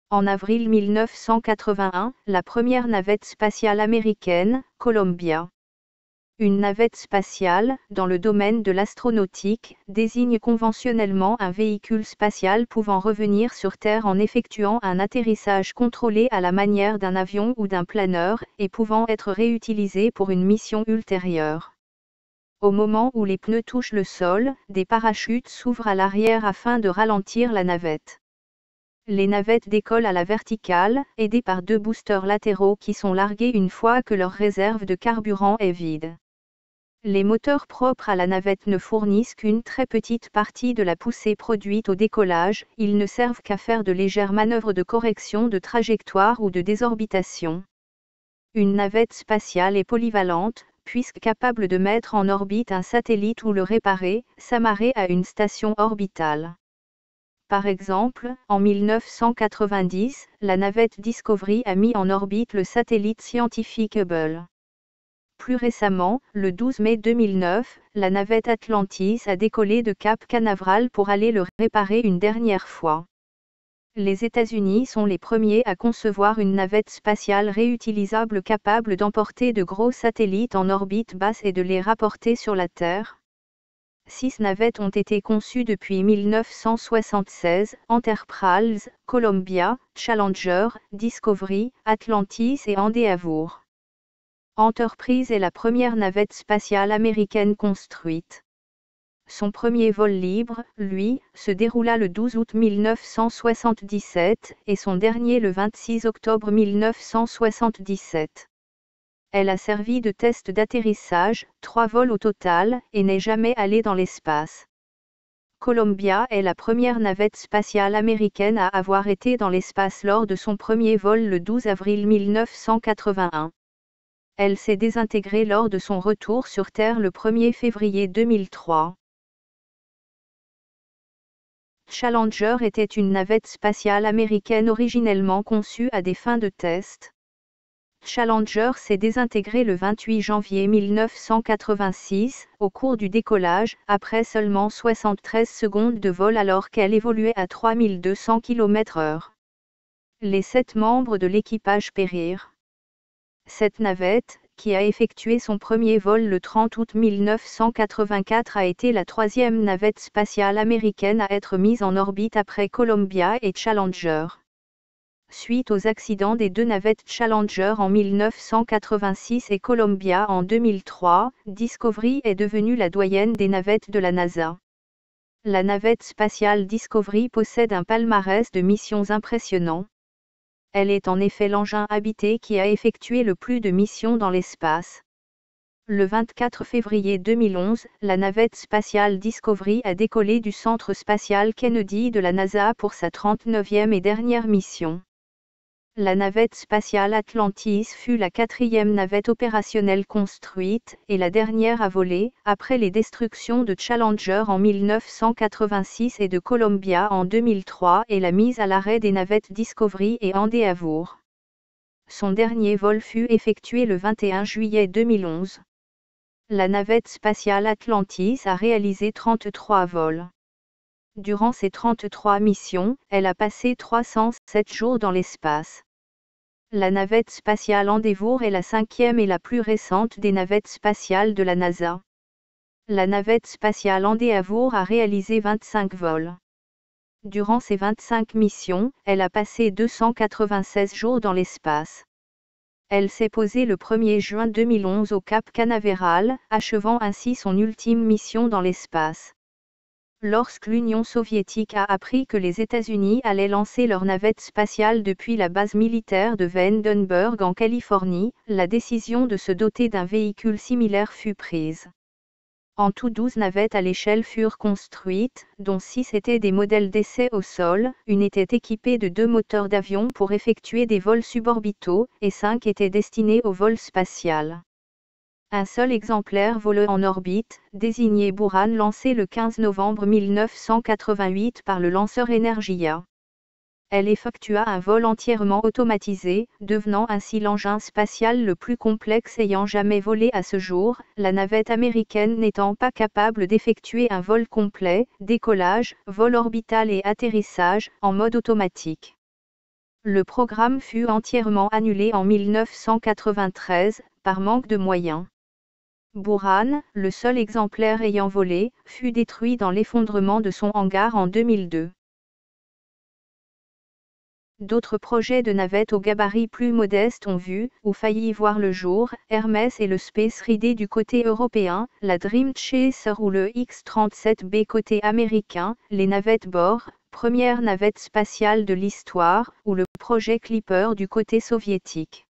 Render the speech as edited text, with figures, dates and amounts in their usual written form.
En avril 1981, la première navette spatiale américaine, Columbia. Une navette spatiale, dans le domaine de l'astronautique, désigne conventionnellement un véhicule spatial pouvant revenir sur Terre en effectuant un atterrissage contrôlé à la manière d'un avion ou d'un planeur, et pouvant être réutilisé pour une mission ultérieure. Au moment où les pneus touchent le sol, des parachutes s'ouvrent à l'arrière afin de ralentir la navette. Les navettes décollent à la verticale, aidées par 2 boosters latéraux qui sont largués une fois que leur réserve de carburant est vide. Les moteurs propres à la navette ne fournissent qu'une très petite partie de la poussée produite au décollage, ils ne servent qu'à faire de légères manœuvres de correction de trajectoire ou de désorbitation. Une navette spatiale est polyvalente, puisque capable de mettre en orbite un satellite ou le réparer, s'amarrer à une station orbitale. Par exemple, en 1990, la navette Discovery a mis en orbite le satellite scientifique Hubble. Plus récemment, le 12 mai 2009, la navette Atlantis a décollé de Cap Canaveral pour aller le réparer une dernière fois. Les États-Unis sont les premiers à concevoir une navette spatiale réutilisable capable d'emporter de gros satellites en orbite basse et de les rapporter sur la Terre. 6 navettes ont été conçues depuis 1976, Enterprise, Columbia, Challenger, Discovery, Atlantis et Endeavour. Enterprise est la première navette spatiale américaine construite. Son premier vol libre, lui, se déroula le 12 août 1977, et son dernier le 26 octobre 1977. Elle a servi de test d'atterrissage, 3 vols au total, et n'est jamais allée dans l'espace. Columbia est la première navette spatiale américaine à avoir été dans l'espace lors de son premier vol le 12 avril 1981. Elle s'est désintégrée lors de son retour sur Terre le 1er février 2003. Challenger était une navette spatiale américaine originellement conçue à des fins de test. Challenger s'est désintégrée le 28 janvier 1986, au cours du décollage, après seulement 73 secondes de vol alors qu'elle évoluait à 3200 km/h. Les 7 membres de l'équipage périrent. Cette navette, qui a effectué son premier vol le 30 août 1984 a été la 3e navette spatiale américaine à être mise en orbite après Columbia et Challenger. Suite aux accidents des 2 navettes Challenger en 1986 et Columbia en 2003, Discovery est devenue la doyenne des navettes de la NASA. La navette spatiale Discovery possède un palmarès de missions impressionnant. Elle est en effet l'engin habité qui a effectué le plus de missions dans l'espace. Le 24 février 2011, la navette spatiale Discovery a décollé du centre spatial Kennedy de la NASA pour sa 39e et dernière mission. La navette spatiale Atlantis fut la 4e navette opérationnelle construite, et la dernière à voler, après les destructions de Challenger en 1986 et de Columbia en 2003 et la mise à l'arrêt des navettes Discovery et Endeavour. Son dernier vol fut effectué le 21 juillet 2011. La navette spatiale Atlantis a réalisé 33 vols. Durant ces 33 missions, elle a passé 307 jours dans l'espace. La navette spatiale Endeavour est la 5e et la plus récente des navettes spatiales de la NASA. La navette spatiale Endeavour a réalisé 25 vols. Durant ces 25 missions, elle a passé 296 jours dans l'espace. Elle s'est posée le 1er juin 2011 au Cap Canaveral, achevant ainsi son ultime mission dans l'espace. Lorsque l'Union soviétique a appris que les États-Unis allaient lancer leur navette spatiale depuis la base militaire de Vandenberg en Californie, la décision de se doter d'un véhicule similaire fut prise. En tout 12 navettes à l'échelle furent construites, dont 6 étaient des modèles d'essai au sol, une était équipée de 2 moteurs d'avion pour effectuer des vols suborbitaux, et 5 étaient destinés au vol spatial. Un seul exemplaire vole en orbite, désigné Buran lancé le 15 novembre 1988 par le lanceur Energia. Elle effectua un vol entièrement automatisé, devenant ainsi l'engin spatial le plus complexe ayant jamais volé à ce jour, la navette américaine n'étant pas capable d'effectuer un vol complet, décollage, vol orbital et atterrissage, en mode automatique. le programme fut entièrement annulé en 1993, par manque de moyens. Buran, le seul exemplaire ayant volé, fut détruit dans l'effondrement de son hangar en 2002. D'autres projets de navettes au gabarit plus modeste ont vu, ou failli voir le jour, Hermes et le Space Ridé du côté européen, la Dream Chaser ou le X-37B côté américain, les navettes Bor, première navette spatiale de l'histoire, ou le projet Clipper du côté soviétique.